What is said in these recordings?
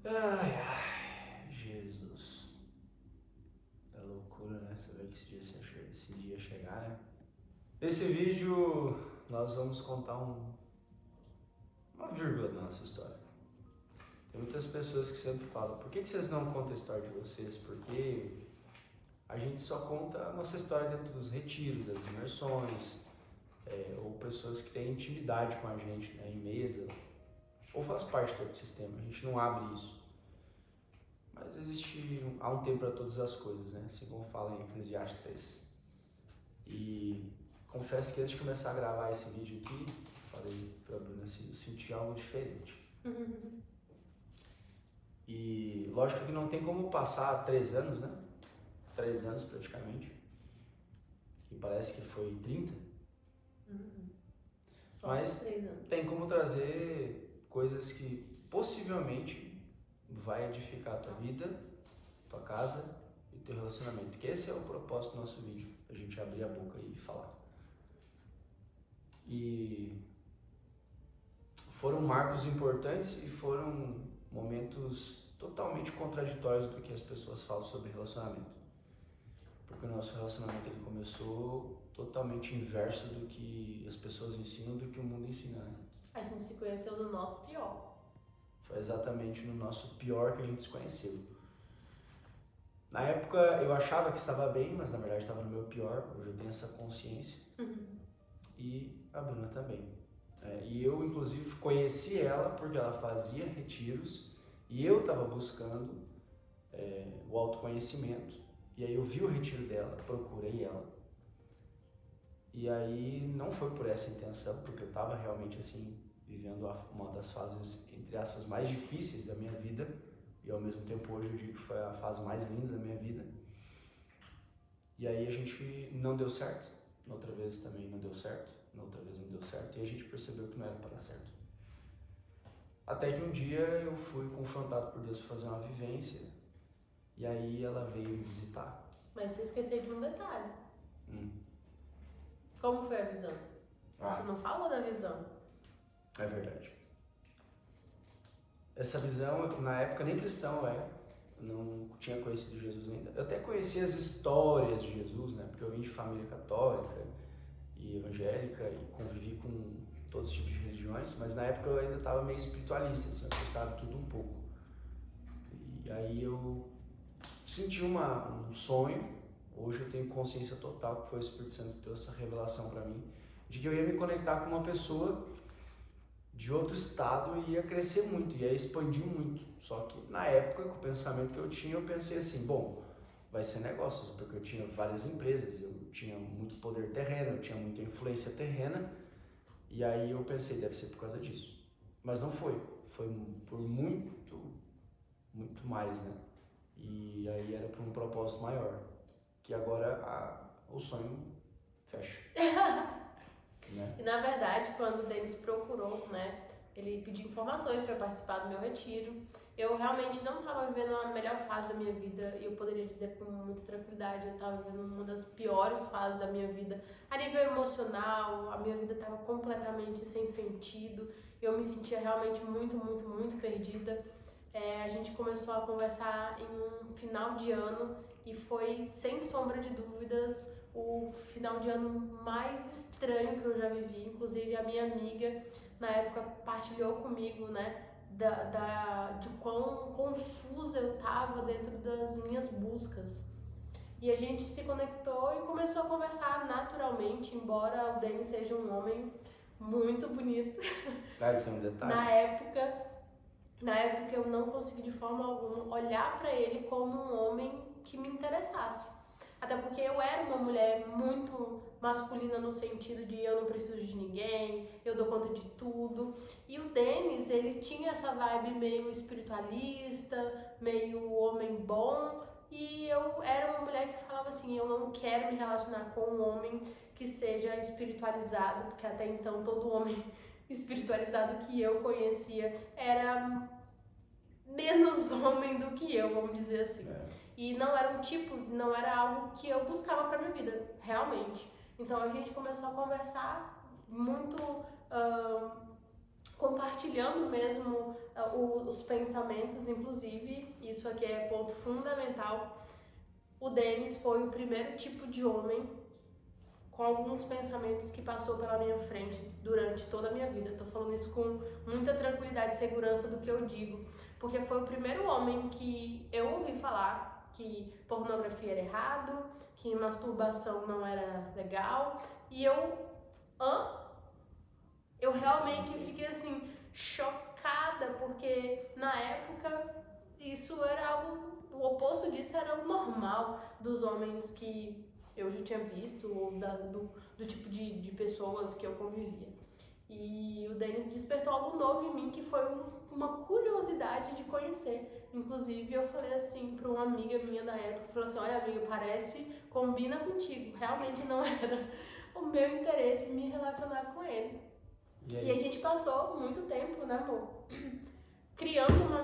Ai, ai, Jesus. É loucura, né? Você vê que esse dia chegar, né? Nesse vídeo, nós vamos contar uma vírgula da nossa história. Tem muitas pessoas que sempre falam, por que vocês não contam a história de vocês? Porque a gente só conta a nossa história dentro dos retiros, das imersões, ou pessoas que têm intimidade com a gente, né, em mesa, ou faz parte do ecossistema, a gente não abre isso. Mas há um tempo para todas as coisas, né? Assim como fala em Eclesiastes 3. E confesso que antes de começar a gravar esse vídeo aqui, falei pra Bruna assim, eu senti algo diferente. E lógico que não tem como passar 3 anos, né? 3 anos praticamente. E parece que foi 30. Só Mas 3 anos. tem como trazer coisas que possivelmente vai edificar a tua vida, tua casa e teu relacionamento. Que esse é o propósito do nosso vídeo, a gente abrir a boca e falar. E foram marcos importantes e foram momentos totalmente contraditórios do que as pessoas falam sobre relacionamento. Porque o nosso relacionamento ele começou totalmente inverso do que as pessoas ensinam, do que o mundo ensina, né? A gente se conheceu no nosso pior. Foi exatamente no nosso pior que a gente se conheceu. Na época eu achava que estava bem, mas na verdade estava no meu pior. Hoje eu tenho essa consciência. E a Bruna também. E eu, inclusive, conheci ela porque ela fazia retiros e eu estava buscando o autoconhecimento. E aí eu vi o retiro dela, procurei ela. E aí não foi por essa intenção, porque eu estava realmente assim, vivendo uma das fases, entre aspas, mais difíceis da minha vida. E ao mesmo tempo hoje eu digo que foi a fase mais linda da minha vida. E aí a gente não deu certo. Na outra vez também não deu certo. Na outra vez não deu certo. E a gente percebeu que não era para dar certo. Até que um dia eu fui confrontado por Deus para fazer uma vivência. E aí ela veio me visitar. Mas você esqueceu de um detalhe. Como foi a visão? Você não falou da visão. É verdade. Essa visão, na época nem cristão eu era. Eu não tinha conhecido Jesus ainda. Eu até conhecia as histórias de Jesus, né? Porque eu vim de família católica e evangélica e convivi com todos os tipos de religiões, mas na época eu ainda estava meio espiritualista, assim, eu gostava de tudo um pouco. E aí eu senti um sonho, hoje eu tenho consciência total que foi o Espírito Santo que trouxe essa revelação para mim, de que eu ia me conectar com uma pessoa de outro estado e ia crescer muito, ia expandir muito. Só que na época, com o pensamento que eu tinha, eu pensei assim, bom, vai ser negócios, porque eu tinha várias empresas, eu tinha muito poder terreno, eu tinha muita influência terrena, e aí eu pensei, deve ser por causa disso. Mas não foi, foi por muito mais, né? E aí era por um propósito maior, que agora o sonho fecha. E na verdade, quando o Denis procurou, né, ele pediu informações para participar do meu retiro. Eu realmente não estava vivendo a melhor fase da minha vida e eu poderia dizer com muita tranquilidade, eu estava vivendo uma das piores fases da minha vida. A nível emocional, a minha vida estava completamente sem sentido. Eu me sentia realmente muito perdida. A gente começou a conversar em um final de ano e foi, sem sombra de dúvidas, o final de ano mais estranho que eu já vivi. Inclusive a minha amiga na época partilhou comigo, né, de quão confusa eu tava dentro das minhas buscas. E a gente se conectou e começou a conversar naturalmente, embora o Denis seja um homem muito bonito. Tem um detalhe. Na época eu não consegui de forma alguma olhar para ele como um homem que me interessasse. Até porque eu era uma mulher muito masculina no sentido de eu não preciso de ninguém, eu dou conta de tudo. E o Denis, ele tinha essa vibe meio espiritualista, meio homem bom. E eu era uma mulher que falava assim, eu não quero me relacionar com um homem que seja espiritualizado, porque até então todo homem espiritualizado que eu conhecia era menos homem do que eu, vamos dizer assim. E não era algo que eu buscava pra minha vida, realmente. Então a gente começou a conversar muito compartilhando mesmo os pensamentos, inclusive, isso aqui é ponto fundamental, o Denis foi o primeiro tipo de homem com alguns pensamentos que passou pela minha frente durante toda a minha vida. Estou falando isso com muita tranquilidade e segurança do que eu digo, porque foi o primeiro homem que eu ouvi falar que pornografia era errado, que masturbação não era legal, e eu realmente fiquei assim, chocada, porque na época isso era algo, o oposto disso era o normal dos homens que eu já tinha visto, ou do tipo de pessoas que eu convivia. E o Denis despertou algo novo em mim, que foi uma curiosidade de conhecer. Inclusive, eu falei assim para uma amiga minha da época, falou assim, olha amiga, combina contigo. Realmente não era o meu interesse me relacionar com ele. E a gente passou muito tempo, né, amor? Criando uma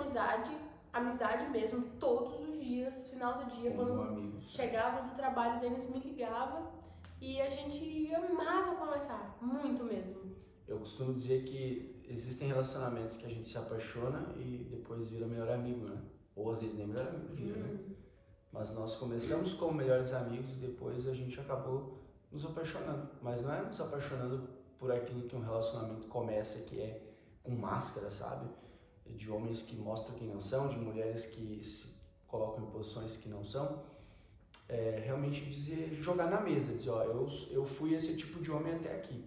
amizade mesmo, todos os dias, final do dia, quando chegava do trabalho, o Denis me ligava e a gente amava conversar, muito mesmo. Eu costumo dizer que existem relacionamentos que a gente se apaixona e depois vira melhor amigo, né? Ou às vezes nem melhor amigo vira, né? Mas nós começamos como melhores amigos e depois a gente acabou nos apaixonando. Mas não é nos apaixonando por aquilo que um relacionamento começa, que é com máscara, sabe? De homens que mostram quem não são, de mulheres que se colocam em posições que não são. Realmente jogar na mesa, dizer, ó, eu fui esse tipo de homem até aqui.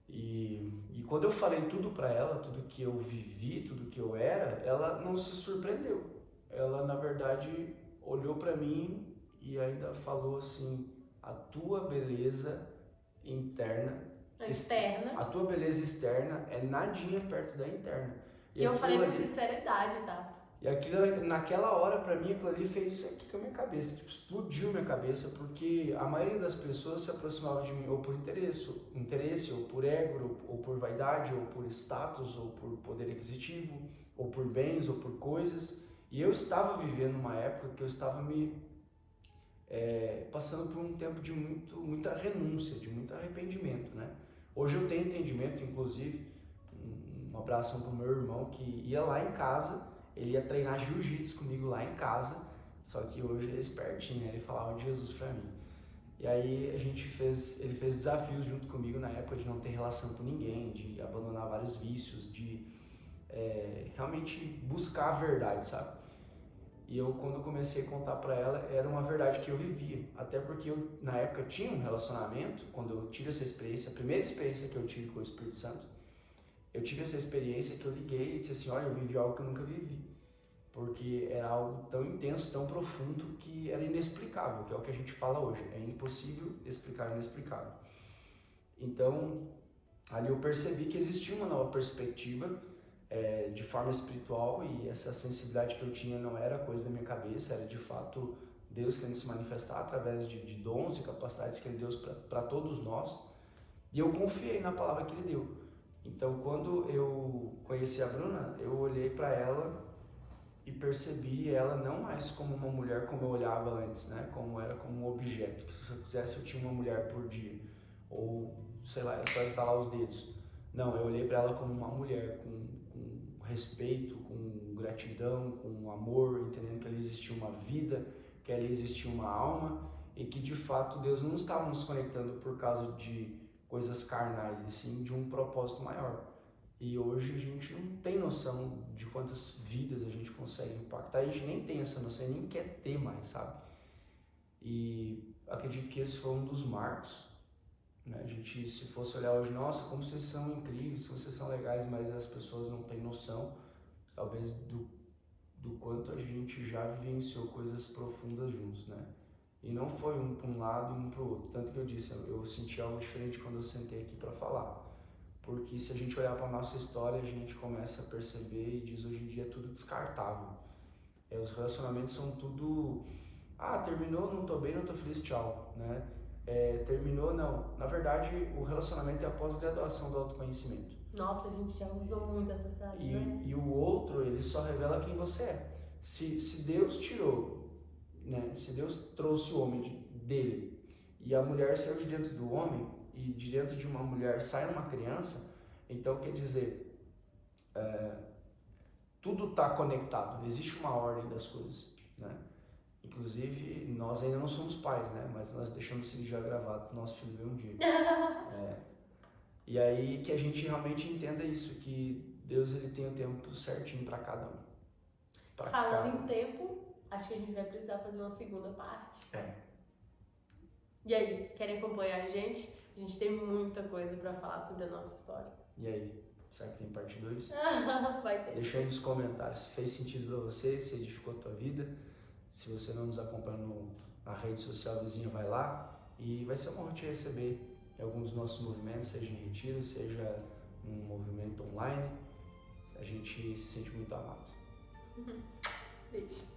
E quando eu falei tudo pra ela, tudo que eu vivi, tudo que eu era, ela não se surpreendeu. Ela, na verdade, olhou pra mim e ainda falou assim, a tua beleza externa, a tua beleza externa é nadinha perto da interna. E eu falei com sinceridade, tá? E aquilo, naquela hora, pra mim, aquilo ali fez isso aqui com a minha cabeça, tipo, explodiu minha cabeça, porque a maioria das pessoas se aproximava de mim ou por interesse, ou por ego, ou por vaidade, ou por status, ou por poder aquisitivo, ou por bens, ou por coisas. E eu estava vivendo uma época que eu estava me passando por um tempo de muita renúncia, de muito arrependimento, né? Hoje eu tenho entendimento, inclusive, um abraço para o meu irmão que ia lá em casa, ele ia treinar jiu-jitsu comigo lá em casa, só que hoje ele é espertinho, né? Ele falava de Jesus para mim. E aí ele fez desafios junto comigo na época de não ter relação com ninguém, de abandonar vários vícios, de realmente buscar a verdade, sabe? E eu, quando comecei a contar pra ela, era uma verdade que eu vivia. Até porque eu, na época, tinha um relacionamento, quando eu tive essa experiência, a primeira experiência que eu tive com o Espírito Santo, eu tive essa experiência que eu liguei e disse assim, olha, eu vivi algo que eu nunca vivi. Porque era algo tão intenso, tão profundo, que era inexplicável, que é o que a gente fala hoje. É impossível explicar o inexplicável. Então, ali eu percebi que existia uma nova perspectiva, de forma espiritual, e essa sensibilidade que eu tinha não era coisa da minha cabeça, era de fato Deus querendo se manifestar através de dons e capacidades que Ele deu para todos nós, e eu confiei na palavra que Ele deu. Então, quando eu conheci a Bruna, eu olhei para ela e percebi ela não mais como uma mulher como eu olhava antes, né? Como era como um objeto, que se eu quisesse eu tinha uma mulher por dia, ou sei lá, era só estalar os dedos. Não, eu olhei para ela como uma mulher com respeito, com gratidão, com amor, entendendo que ali existia uma vida, que ali existia uma alma e que de fato Deus não estava nos conectando por causa de coisas carnais, e sim de um propósito maior. E hoje a gente não tem noção de quantas vidas a gente consegue impactar, a gente nem tem essa noção, nem quer ter mais, sabe? E acredito que esse foi um dos marcos, né? A gente, se fosse olhar hoje, nossa, como vocês são incríveis, como vocês são legais, mas as pessoas não têm noção, talvez, do quanto a gente já vivenciou coisas profundas juntos, né? E não foi um para um lado e um para o outro. Tanto que eu disse, eu senti algo diferente quando eu sentei aqui para falar. Porque se a gente olhar para a nossa história, a gente começa a perceber e diz hoje em dia é tudo descartável. Os relacionamentos são tudo... Ah, terminou, não tô bem, não tô feliz, tchau, né? Terminou, não. Na verdade, o relacionamento é a pós-graduação do autoconhecimento. Nossa, a gente já usou muito essa frase, né? E o outro, ele só revela quem você é. Se Deus tirou, né? Se Deus trouxe o homem dele e a mulher saiu de dentro do homem, e de dentro de uma mulher sai uma criança, então quer dizer, tudo está conectado, existe uma ordem das coisas, né? Inclusive, nós ainda não somos pais, né? Mas nós deixamos isso já gravado para o nosso filho ver um dia. E aí que a gente realmente entenda isso, que Deus ele tem o tempo certinho para cada um. Falando em tempo, acho que a gente vai precisar fazer uma segunda parte. E aí, querem acompanhar a gente? A gente tem muita coisa para falar sobre a nossa história. E aí, será que tem parte 2? Vai ter. Deixa aí nos comentários se fez sentido para você, se edificou a tua vida. Se você não nos acompanha na rede social vizinha, vai lá. E vai ser uma honra te receber em alguns dos nossos movimentos, seja em retiro, seja um movimento online. A gente se sente muito amado. Beijo.